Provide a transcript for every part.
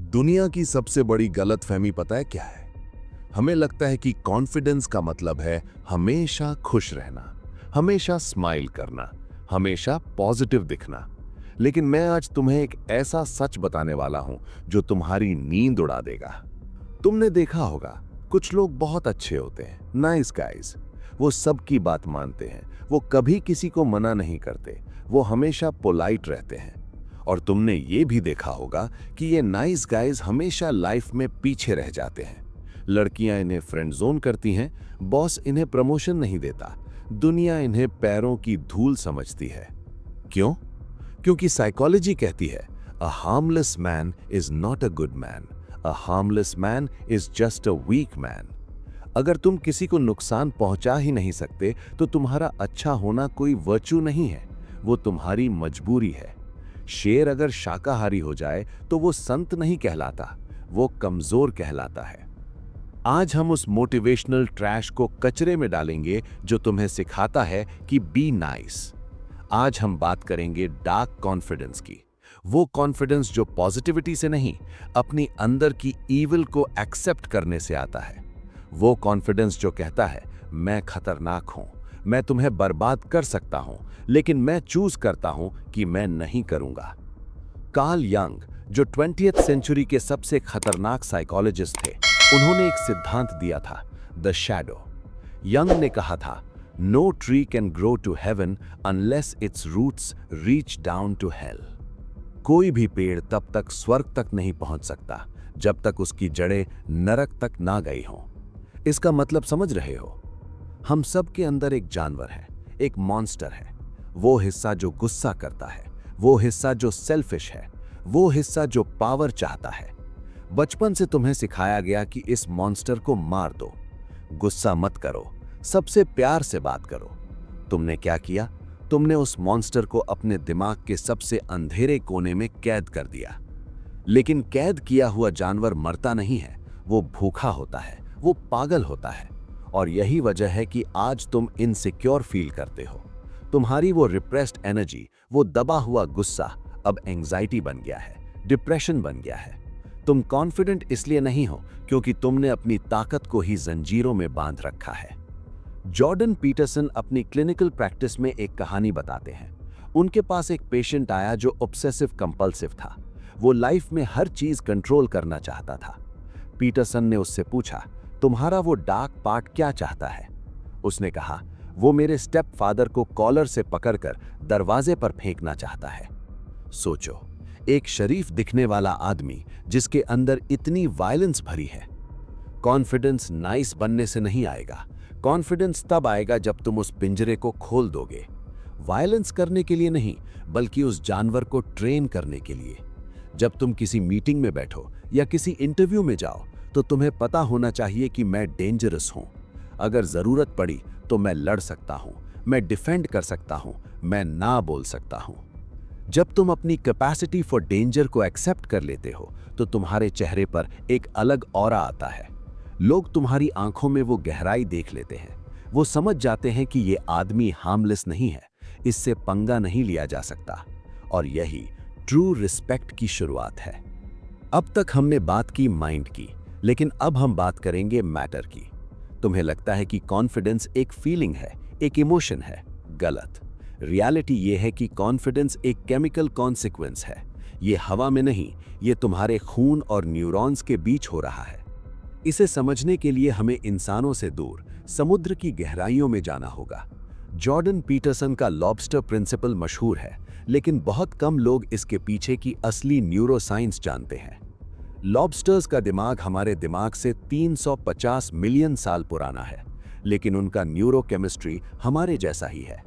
दुनिया की सबसे बड़ी गलतफहमी पता है क्या है? हमें लगता है कि कॉन्फिडेंस का मतलब है हमेशा खुश रहना, हमेशा स्माइल करना, हमेशा पॉजिटिव दिखना। लेकिन मैं आज तुम्हें एक ऐसा सच बताने वाला हूं जो तुम्हारी नींद उड़ा देगा। तुमने देखा होगा, कुछ लोग बहुत अच्छे होते हैं, नाइस गाइज। वो सबकी बात मानते हैं, वो कभी किसी को मना नहीं करते, वो हमेशा पोलाइट रहते हैं। और तुमने ये भी देखा होगा कि ये नाइस गाइज हमेशा लाइफ में पीछे रह जाते हैं। लड़कियां इन्हें फ्रेंड जोन करती हैं, बॉस इन्हें प्रमोशन नहीं देता, दुनिया इन्हें पैरों की धूल समझती है। क्यों? क्योंकि साइकोलॉजी कहती है a harmless man is not a good man, a harmless man is just a weak man. अगर तुम किसी को नुकसान पहुंचा ही नहीं सकते तो तुम्हारा अच्छा होना कोई वर्च्यू नहीं है, वो तुम्हारी मजबूरी है। शेर अगर शाकाहारी हो जाए तो वो संत नहीं कहलाता, वो कमजोर कहलाता है। आज हम उस मोटिवेशनल ट्रैश को कचरे में डालेंगे जो तुम्हें सिखाता है कि बी नाइस। आज हम बात करेंगे डार्क कॉन्फिडेंस की, वो कॉन्फिडेंस जो पॉजिटिविटी से नहीं, अपनी अंदर की ईविल को एक्सेप्ट करने से आता है। वो कॉन्फिडेंस जो कहता है मैं खतरनाक हूं, मैं तुम्हें बर्बाद कर सकता हूं, लेकिन मैं चूज करता हूं कि मैं नहीं करूंगा। कार्ल यंग, जो 20th सेंचुरी के सबसे खतरनाक साइकोलॉजिस्ट थे, उन्होंने एक सिद्धांत दिया था, द शैडो। यंग ने कहा था, no tree can grow to heaven unless its roots reach down to hell. कोई भी पेड़ तब तक स्वर्ग तक नहीं पहुंच सकता जब तक उसकी जड़ें नरक तक ना गई हों। इसका मतलब समझ रहे हो? हम सब के अंदर एक जानवर है, एक मॉन्स्टर है। वो हिस्सा जो गुस्सा करता है, वो हिस्सा जो सेल्फिश है, वो हिस्सा जो पावर चाहता है। बचपन से तुम्हें सिखाया गया कि इस मॉन्स्टर को मार दो, गुस्सा मत करो, सबसे प्यार से बात करो। तुमने क्या किया? तुमने उस मॉन्स्टर को अपने दिमाग के सबसे अंधेरे कोने में कैद कर दिया। लेकिन कैद किया हुआ जानवर मरता नहीं है, वो भूखा होता है, वो पागल होता है। और यही वजह है कि आज तुम इनसिक्योर फील करते हो। तुम्हारी वो रिप्रेस्ड एनर्जी, वो दबा हुआ गुस्सा अब एंजाइटी बन गया है, डिप्रेशन बन गया है। तुम कॉन्फिडेंट इसलिए नहीं हो क्योंकि तुमने अपनी ताकत को ही जंजीरों में बांध रखा है। जॉर्डन पीटरसन अपनी क्लिनिकल प्रैक्टिस में एक कहानी बताते हैं। उनके पास एक पेशेंट आया जो ऑब्सेसिव कंपल्सिव था। वो लाइफ में हर चीज कंट्रोल करना चाहता था। पीटरसन ने उससे पूछा, तुम्हारा वो डार्क पार्ट क्या चाहता है? उसने कहा, वो मेरे स्टेप फादर को कॉलर से पकड़कर दरवाजे पर फेंकना चाहता है। सोचो, एक शरीफ दिखने वाला आदमी जिसके अंदर इतनी वायलेंस भरी है। कॉन्फिडेंस नाइस बनने से नहीं आएगा, कॉन्फिडेंस तब आएगा जब तुम उस पिंजरे को खोल दोगे। वायलेंस करने के लिए नहीं, बल्कि उस जानवर को ट्रेन करने के लिए। जब तुम किसी मीटिंग में बैठो या किसी इंटरव्यू में जाओ तो तुम्हें पता होना चाहिए कि मैं डेंजरस हूं। अगर जरूरत पड़ी तो मैं लड़ सकता हूं, मैं डिफेंड कर सकता हूं, मैं ना बोल सकता हूं। जब तुम अपनी कैपेसिटी फॉर डेंजर को एक्सेप्ट कर लेते हो तो तुम्हारे चेहरे पर एक अलग ऑरा आता है। लोग तुम्हारी आंखों में वो गहराई देख लेते हैं, वो समझ जाते हैं कि ये आदमी हार्मलेस नहीं है, इससे पंगा नहीं लिया जा सकता। और यही ट्रू रिस्पेक्ट की शुरुआत है। अब तक हमने बात की माइंड की, लेकिन अब हम बात करेंगे मैटर की। तुम्हें लगता है कि कॉन्फिडेंस एक फीलिंग है, एक इमोशन है। गलत। रियलिटी ये है कि कॉन्फिडेंस एक केमिकल कॉन्सिक्वेंस है। ये हवा में नहीं, ये तुम्हारे खून और न्यूरॉन्स के बीच हो रहा है। इसे समझने के लिए हमें इंसानों से दूर समुद्र की गहराइयों में जाना होगा। जॉर्डन पीटरसन का लॉबस्टर प्रिंसिपल मशहूर है, लेकिन बहुत कम लोग इसके पीछे की असली न्यूरोसाइंस जानते हैं। लॉबस्टर्स का दिमाग हमारे दिमाग से 350 मिलियन साल पुराना है, लेकिन उनका न्यूरोकेमिस्ट्री हमारे जैसा ही है।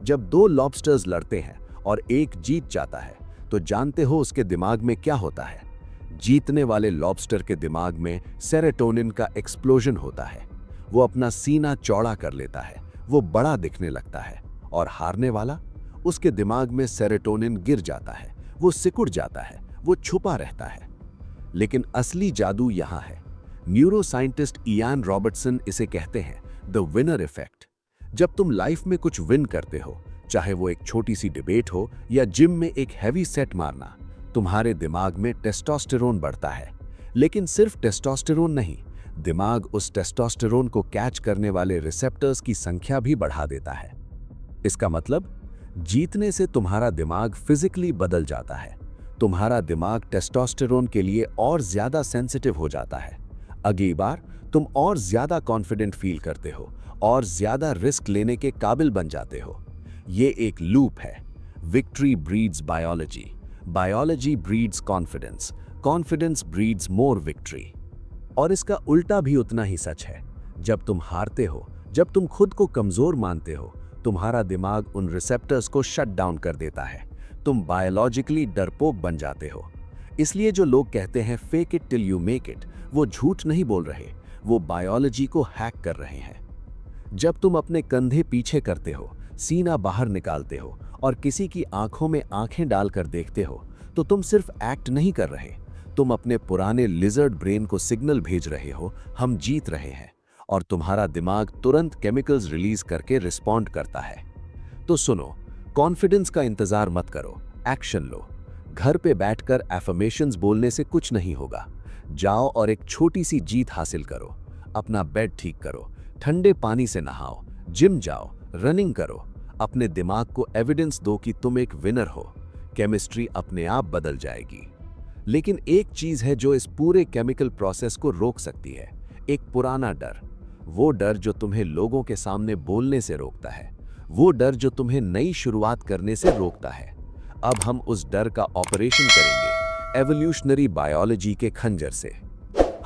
जब दो लॉबस्टर्स लड़ते हैं और एक जीत जाता है तो जानते हो उसके दिमाग में क्या होता है? जीतने वाले लॉबस्टर के दिमाग में सेरोटोनिन का एक्सप्लोजन होता है। वो अपना सीना चौड़ा कर लेता है, वो बड़ा दिखने लगता है। और हारने वाला, उसके दिमाग में सेरोटोनिन गिर जाता है, वो सिकुड़ जाता है, वो छुपा रहता है। लेकिन असली जादू यहां है। न्यूरोसाइंटिस्ट इयान रॉबर्टसन इसे कहते हैं द विनर इफेक्ट। जब तुम लाइफ में कुछ विन करते हो, चाहे वो एक छोटी सी डिबेट हो या जिम में एक हैवी सेट मारना, तुम्हारे दिमाग में टेस्टोस्टेरोन बढ़ता है, लेकिन सिर्फ टेस्टोस्टेरोन नहीं, दिमाग उस टेस्टोस्टेरोन को कैच करने वाले रिसेप्टर्स की संख्या भी बढ़ा देता है। इसका मतलब जीतने से तुम्हारा दिमाग फिजिकली बदल जाता है। तुम्हारा दिमाग टेस्टोस्टेरोन के लिए और ज्यादा सेंसिटिव हो जाता है। अगली बार तुम और ज्यादा कॉन्फिडेंट फील करते हो और ज्यादा रिस्क लेने के काबिल बन जाते हो। ये एक लूप है। Victory breeds biology, biology breeds confidence, confidence breeds more victory. और इसका उल्टा भी उतना ही सच है। जब तुम हारते हो, जब तुम खुद को कमजोर मानते हो, तुम्हारा दिमाग उन रिसेप्टर्स को शट डाउन कर देता है। तुम बायोलॉजिकली डरपोक बन जाते हो। इसलिए जो लोग कहते हैं fake it till you make it, वो झूठ नहीं बोल रहे, वो बायोलॉजी को हैक कर रहे हैं। जब तुम अपने कंधे पीछे करते हो, सीना बाहर निकालते हो और किसी की आंखों में आंखें डालकर देखते हो, तो तुम सिर्फ एक्ट नहीं कर रहे, तुम अपने पुराने लिजर्ड ब्रेन को सिग्नल भेज रहे हो, हम जीत रहे हैं। और तुम्हारा दिमाग तुरंत केमिकल्स रिलीज करके रिस्पॉन्ड करता है। तो सुनो, कॉन्फिडेंस का इंतजार मत करो, एक्शन लो। घर पे बैठकर एफर्मेशंस बोलने से कुछ नहीं होगा। जाओ और एक छोटी सी जीत हासिल करो। अपना बेड ठीक करो, ठंडे पानी से नहाओ, जिम जाओ, रनिंग करो। अपने दिमाग को एविडेंस दो कि तुम एक विनर हो। केमिस्ट्री अपने आप बदल जाएगी। लेकिन एक चीज है जो इस पूरे केमिकल प्रोसेस को रोक सकती है, एक पुराना डर। वो डर जो तुम्हें लोगों के सामने बोलने से रोकता है, वो डर जो तुम्हें नई शुरुआत करने से रोकता है। अब हम उस डर का ऑपरेशन करेंगे एवोल्यूशनरी बायोलॉजी के खंजर से।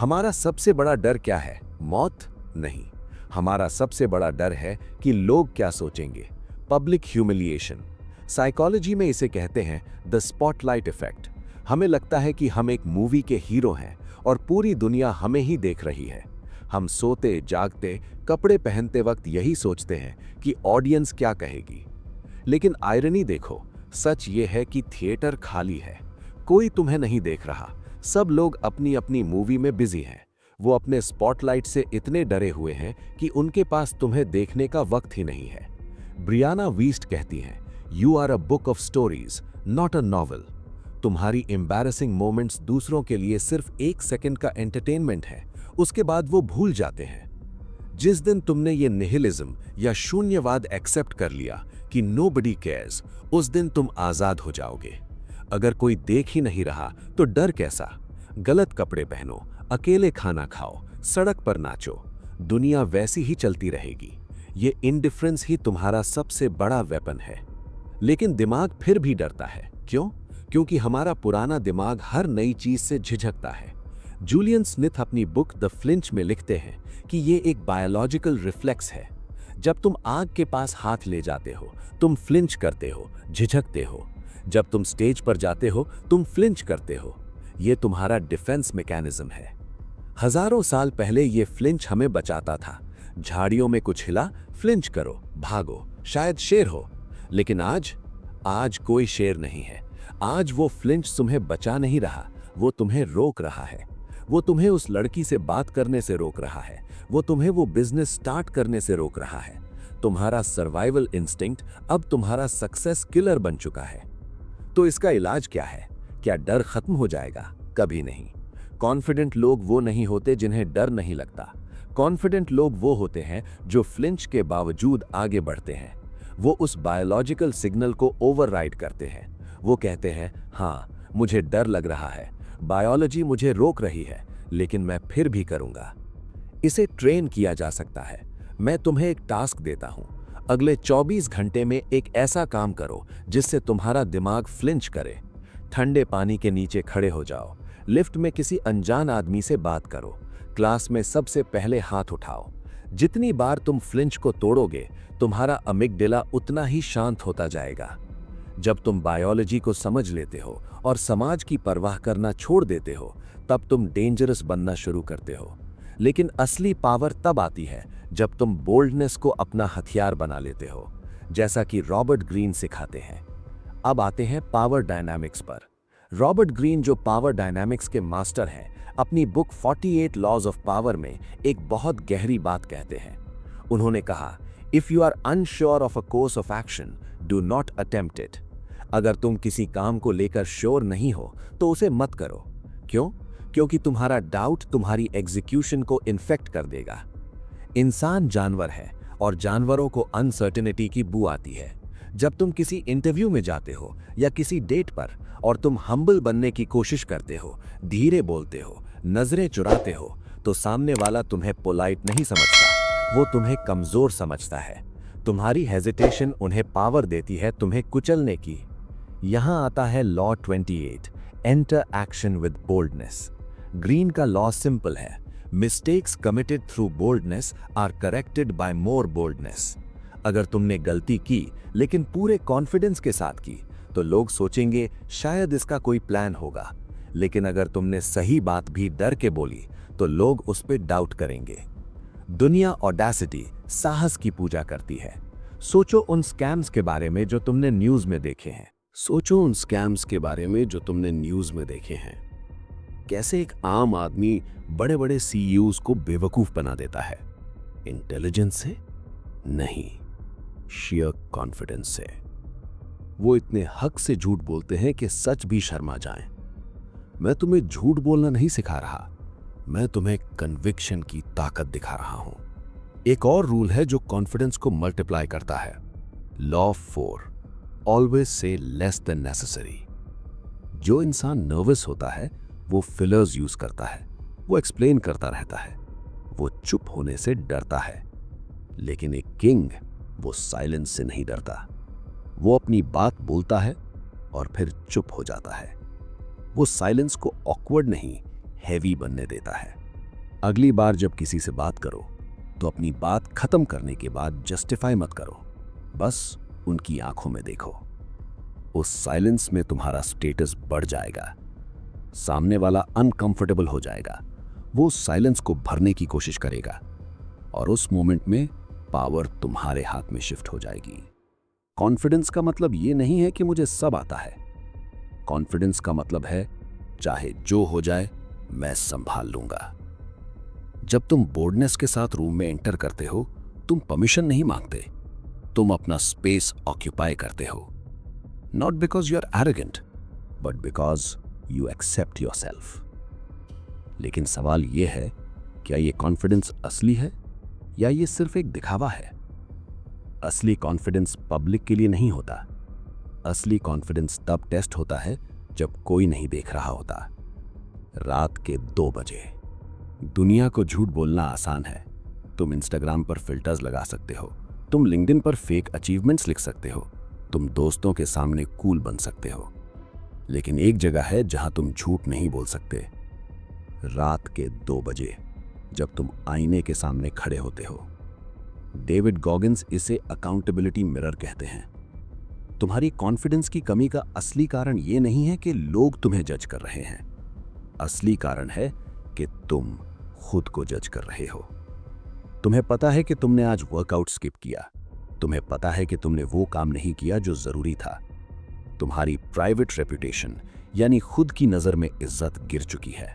हमारा सबसे बड़ा डर क्या है? मौत नहीं। हमारा सबसे बड़ा डर है कि लोग क्या सोचेंगे, पब्लिक ह्यूमिलिएशन। साइकोलॉजी में इसे कहते हैं द स्पॉटलाइट इफेक्ट। हमें लगता है कि हम एक मूवी के हीरो हैं और पूरी दुनिया हमें ही देख रही है। हम सोते जागते, कपड़े पहनते वक्त यही सोचते हैं कि ऑडियंस क्या कहेगी। लेकिन आयरनी देखो, सच ये है कि थिएटर खाली है, कोई तुम्हें नहीं देख रहा। सब लोग अपनी अपनी मूवी में बिजी हैं। वो अपने स्पॉटलाइट से इतने डरे हुए हैं कि उनके पास तुम्हें देखने का वक्त ही नहीं है। ब्रियाना वीस्ट कहती हैं, you are a book of stories, not a novel. तुम्हारी एम्बैरेसिंग मोमेंट्स दूसरों के लिए सिर्फ 1 सेकंड का एंटरटेनमेंट है, उसके बाद वो भूल जाते हैं। जिस दिन तुमने ये निहिलिज्म या शून्यवाद एक्सेप्ट कर लिया कि नोबडी केयर्स, उस दिन तुम आजाद हो जाओगे। अगर कोई देख ही नहीं रहा तो डर कैसा? गलत कपड़े पहनो, अकेले खाना खाओ, सड़क पर नाचो, दुनिया वैसी ही चलती रहेगी। ये इंडिफरेंस ही तुम्हारा सबसे बड़ा वेपन है। लेकिन दिमाग फिर भी डरता है। क्यों? क्योंकि हमारा पुराना दिमाग हर नई चीज से झिझकता है। जूलियन स्मिथ अपनी बुक द फ्लिंच में लिखते हैं कि ये एक बायोलॉजिकल रिफ्लेक्स है। जब तुम आग के पास हाथ ले जाते हो, तुम फ्लिंच करते हो, झिझकते हो। जब तुम स्टेज पर जाते हो, तुम फ्लिंच करते हो। ये तुम्हारा डिफेंस मैकेनिज्म है। हजारों साल पहले ये फ्लिंच हमें बचाता था। झाड़ियों में कुछ हिला, फ्लिंच करो, भागो, शायद शेर हो। लेकिन आज कोई शेर नहीं है। आज वो फ्लिंच तुम्हें बचा नहीं रहा, वो तुम्हें रोक रहा है। वो तुम्हें उस लड़की से बात करने से रोक रहा है, वो तुम्हें वो बिजनेस स्टार्ट करने से रोक रहा है। तुम्हारा सर्वाइवल इंस्टिंक्ट अब तुम्हारा सक्सेस किलर बन चुका है। तो इसका इलाज क्या है? क्या डर खत्म हो जाएगा? कभी नहीं। कॉन्फिडेंट लोग वो नहीं होते जिन्हें डर नहीं लगता। कॉन्फिडेंट लोग वो होते हैं जो फ्लिंच के बावजूद आगे बढ़ते हैं। वो उस बायोलॉजिकल सिग्नल को ओवरराइड करते हैं। वो कहते हैं, हाँ मुझे डर लग रहा है, बायोलॉजी मुझे रोक रही है, लेकिन मैं फिर भी करूंगा। इसे ट्रेन किया जा सकता है। मैं तुम्हें एक टास्क देता हूं। अगले 24 घंटे में एक ऐसा काम करो जिससे तुम्हारा दिमाग फ्लिंच करे। ठंडे पानी के नीचे खड़े हो जाओ, लिफ्ट में किसी अनजान आदमी से बात करो, क्लास में सबसे पहले हाथ उठाओ। जितनी बार तुम फ्लिंच को तोड़ोगे, तुम्हारा अमिगडाला उतना ही शांत होता जाएगा। जब तुम बायोलॉजी को समझ लेते हो और समाज की परवाह करना छोड़ देते हो, तब तुम डेंजरस बनना शुरू करते हो। लेकिन असली पावर तब आती है जब तुम बोल्डनेस को अपना हथियार बना लेते हो, जैसा कि रॉबर्ट ग्रीन सिखाते हैं। अब आते हैं पावर डायनामिक्स पर। रॉबर्ट ग्रीन, जो पावर डायनामिक्स के मास्टर हैं, अपनी बुक 48 लॉज ऑफ पावर में एक बहुत गहरी बात कहते हैं। उन्होंने कहा, if you are unsure of a course of action, do not attempt it. अगर तुम किसी काम को लेकर श्योर नहीं हो तो उसे मत करो। क्यों? क्योंकि तुम्हारा डाउट तुम्हारी एग्जीक्यूशन को इन्फेक्ट कर देगा। इंसान जानवर है और जानवरों को अनसर्टेनिटी की बू आती है। जब तुम किसी इंटरव्यू में जाते हो या किसी डेट पर और तुम हम्बल बनने की कोशिश करते हो, धीरे बोलते हो, नजरें चुराते हो, तो सामने वाला तुम्हें पोलाइट नहीं समझता, वो तुम्हें कमजोर समझता है। तुम्हारी हेजिटेशन उन्हें पावर देती है तुम्हें कुचलने की। यहां आता है law 28, enter action with boldness. Greene का लॉ सिंपल है, mistakes committed through boldness are corrected by more boldness. अगर तुमने गलती की लेकिन पूरे कॉन्फिडेंस के साथ की तो लोग सोचेंगे शायद इसका कोई प्लान होगा, लेकिन अगर तुमने सही बात भी डर के बोली तो लोग उस पर डाउट करेंगे। दुनिया ऑडेसिटी, साहस की पूजा करती है। सोचो उन स्कैम्स के बारे में जो तुमने न्यूज में देखे हैं। कैसे एक आम आदमी बड़े बड़े सीईओज को बेवकूफ बना देता है। इंटेलिजेंस से नहीं, शेयर कॉन्फिडेंस से। वो इतने हक से झूठ बोलते हैं कि सच भी शर्मा जाएं। मैं तुम्हें झूठ बोलना नहीं सिखा रहा, मैं तुम्हें कन्विक्शन की ताकत दिखा रहा हूं। एक और रूल है जो कॉन्फिडेंस को मल्टीप्लाई करता है, law 4, always say less than necessary. जो इंसान नर्वस होता है वो फिलर्स यूज करता है, वो एक्सप्लेन करता रहता है, वो चुप होने से डरता है। लेकिन एक किंग वो साइलेंस से नहीं डरता, वो अपनी बात बोलता है और फिर चुप हो जाता है। वो साइलेंस को ऑकवर्ड नहीं, हैवी बनने देता है। अगली बार जब किसी से बात करो तो अपनी बात खत्म करने के बाद जस्टिफाई मत करो, बस उनकी आंखों में देखो। उस साइलेंस में तुम्हारा स्टेटस बढ़ जाएगा, सामने वाला अनकंफर्टेबल हो जाएगा, वो साइलेंस को भरने की कोशिश करेगा और उस मोमेंट में पावर तुम्हारे हाथ में शिफ्ट हो जाएगी। कॉन्फिडेंस का मतलब ये नहीं है कि मुझे सब आता है। कॉन्फिडेंस का मतलब है चाहे जो हो जाए मैं संभाल लूंगा। जब तुम बोल्डनेस के साथ रूम में एंटर करते हो, तुम परमिशन नहीं मांगते, तुम अपना स्पेस ऑक्यूपाई करते हो। Not because you are arrogant, but because you accept yourself. लेकिन सवाल यह है, क्या यह कॉन्फिडेंस असली है या ये सिर्फ एक दिखावा है? असली कॉन्फिडेंस पब्लिक के लिए नहीं होता। असली कॉन्फिडेंस तब टेस्ट होता है जब कोई नहीं देख रहा होता। रात के 2 बजे। दुनिया को झूठ बोलना आसान है। तुम इंस्टाग्राम पर फिल्टर्स लगा सकते हो, तुम लिंक्डइन पर फेक अचीवमेंट्स लिख सकते हो, तुम दोस्तों के सामने कूल बन सकते हो। लेकिन एक जगह है जहां तुम झूठ नहीं बोल सकते, रात के 2 बजे, जब तुम आईने के सामने खड़े होते हो। डेविड गॉगिन्स इसे अकाउंटेबिलिटी मिरर कहते हैं। तुम्हारी कॉन्फिडेंस की कमी का असली कारण यह नहीं है कि लोग तुम्हें जज कर रहे हैं, असली कारण है कि तुम खुद को जज कर रहे हो। तुम्हें पता है कि तुमने आज वर्कआउट स्किप किया, तुम्हें पता है कि तुमने वो काम नहीं किया जो जरूरी था। तुम्हारी प्राइवेट रेपुटेशन यानी खुद की नजर में इज्जत गिर चुकी है।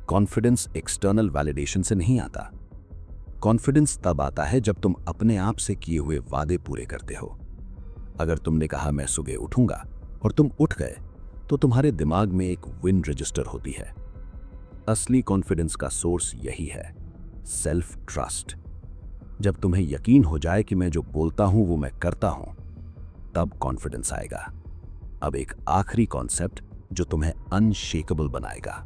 कॉन्फिडेंस एक्सटर्नल वैलिडेशन से नहीं आता। कॉन्फिडेंस तब आता है जब तुम अपने आप से किए हुए वादे पूरे करते हो। अगर तुमने कहा मैं सुबह उठूंगा और तुम उठ गए, तो तुम्हारे दिमाग में एक विन रजिस्टर होती है। असली कॉन्फिडेंस का सोर्स यही है, सेल्फ ट्रस्ट। जब तुम्हें यकीन हो जाए कि मैं जो बोलता हूं वो मैं करता हूं, तब कॉन्फिडेंस आएगा। अब एक आखिरी कॉन्सेप्ट जो तुम्हें अनशेकेबल बनाएगा।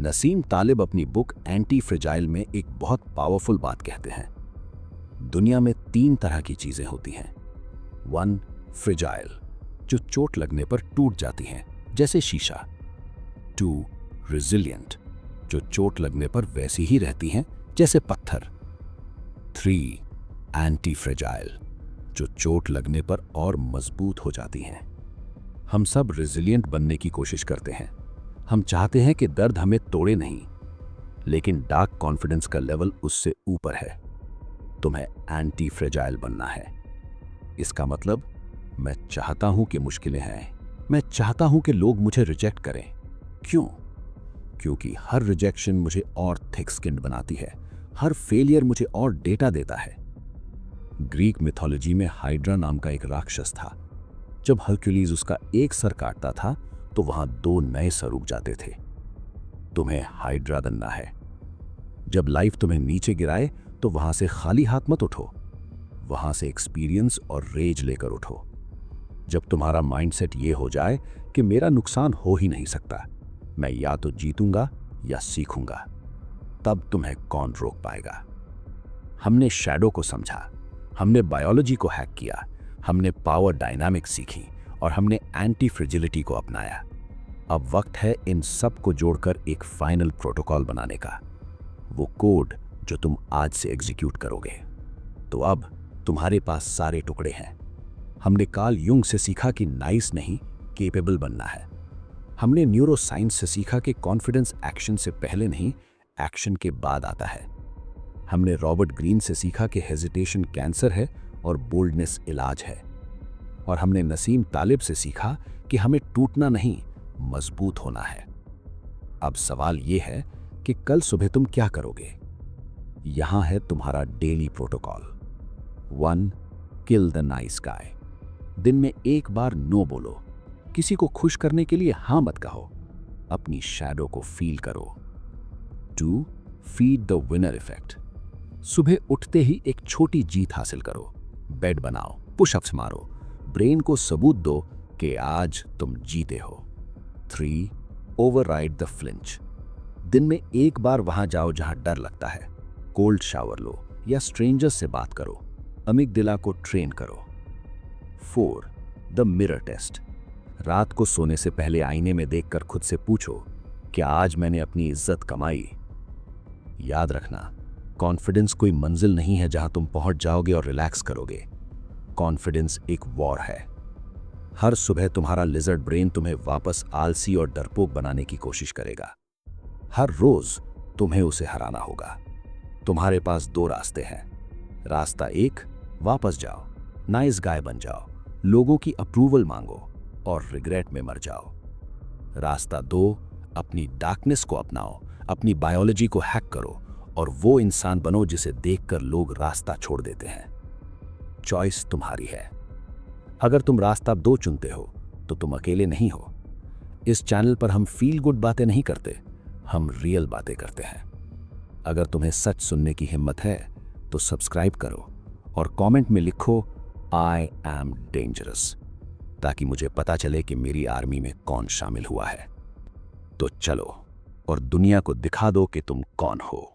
नसीम तालिब अपनी बुक एंटी फ्रेजाइल में एक बहुत पावरफुल बात कहते हैं। दुनिया में 3 तरह की चीजें होती हैं। 1, फ्रेजाइल, जो चोट लगने पर टूट जाती हैं, जैसे शीशा। 2, रेजिलिएंट, जो चोट लगने पर वैसी ही रहती हैं, जैसे पत्थर। 3, एंटी फ्रेजाइल, जो चोट लगने पर और मजबूत हो जाती हैं। हम सब रेजिलिएंट बनने की कोशिश करते हैं। हम चाहते हैं कि दर्द हमें तोड़े नहीं, लेकिन डार्क कॉन्फिडेंस का लेवल उससे ऊपर है। तुम्हें एंटी फ्रेजाइल बनना है। इसका मतलब, मैं चाहता हूं कि मुश्किलें आएं, मैं चाहता हूं कि लोग मुझे रिजेक्ट करें। क्यों? क्योंकि हर रिजेक्शन मुझे और थिक स्किन्ड बनाती है, हर फेलियर मुझे और डेटा देता है। ग्रीक मिथोलॉजी में हाइड्रा नाम का एक राक्षस था। जब हरक्यूलिस उसका एक सर काटता था तो वहां 2 नए सर उग जाते थे। तुम्हें हाइड्रा बनना है। जब लाइफ तुम्हें नीचे गिराए तो वहां से खाली हाथ मत उठो, वहां से एक्सपीरियंस और रेज लेकर उठो। जब तुम्हारा माइंडसेट ये हो जाए कि मेरा नुकसान हो ही नहीं सकता, मैं या तो जीतूंगा या सीखूंगा, तब तुम्हें कौन रोक पाएगा। हमने शैडो को समझा, हमने बायोलॉजी को हैक किया, हमने पावर डायनामिक्स सीखी और हमने एंटी फ्रिजिलिटी को अपनाया। अब वक्त है इन सब को जोड़कर एक फाइनल प्रोटोकॉल बनाने का, वो कोड जो तुम आज से एग्जीक्यूट करोगे। तो अब तुम्हारे पास सारे टुकड़े हैं। हमने कार्ल युंग से सीखा कि नाइस नहीं, केपेबल बनना है। हमने न्यूरो साइंस से सीखा कि कॉन्फिडेंस एक्शन से पहले नहीं, एक्शन के बाद आता है। हमने रॉबर्ट ग्रीन से सीखा कि हेजिटेशन कैंसर है और बोल्डनेस इलाज है। और हमने नसीम तालिब से सीखा कि हमें टूटना नहीं, मजबूत होना है। अब सवाल यह है कि कल सुबह तुम क्या करोगे। यहां है तुम्हारा daily protocol. 1. Kill the nice guy. दिन में एक बार नो बोलो, किसी को खुश करने के लिए हां मत कहो, अपनी शैडो को फील करो। 2. Feed the winner effect. सुबह उठते ही एक छोटी जीत हासिल करो, बेड बनाओ, पुशअप्स मारो, ब्रेन को सबूत दो कि आज तुम जीते हो। 3. Override the flinch. दिन में एक बार वहां जाओ जहां डर लगता है, कोल्ड शावर लो या स्ट्रेंजर्स से बात करो, अमिगडाला को ट्रेन करो। 4. The mirror test. रात को सोने से पहले आईने में देखकर खुद से पूछो, क्या आज मैंने अपनी इज्जत कमाई। याद रखना, कॉन्फिडेंस कोई मंजिल नहीं है जहां तुम पहुंच जाओगे और रिलैक्स करोगे। कॉन्फिडेंस एक वॉर है। हर सुबह तुम्हारा लिजर्ड ब्रेन तुम्हें वापस आलसी और डरपोक बनाने की कोशिश करेगा। हर रोज तुम्हें उसे हराना होगा। तुम्हारे पास 2 रास्ते हैं। रास्ता 1, वापस जाओ, नाइस गाय बन जाओ, लोगों की अप्रूवल मांगो और रिग्रेट में मर जाओ। रास्ता 2, अपनी डार्कनेस को अपनाओ, अपनी बायोलॉजी को हैक करो और वो इंसान बनो जिसे देखकर लोग रास्ता छोड़ देते हैं। चॉइस तुम्हारी है। अगर तुम रास्ता 2 चुनते हो तो तुम अकेले नहीं हो। इस चैनल पर हम फील गुड बातें नहीं करते, हम रियल बातें करते हैं। अगर तुम्हें सच सुनने की हिम्मत है तो सब्सक्राइब करो और कमेंट में लिखो आई एम डेंजरस, ताकि मुझे पता चले कि मेरी आर्मी में कौन शामिल हुआ है। तो चलो और दुनिया को दिखा दो कि तुम कौन हो।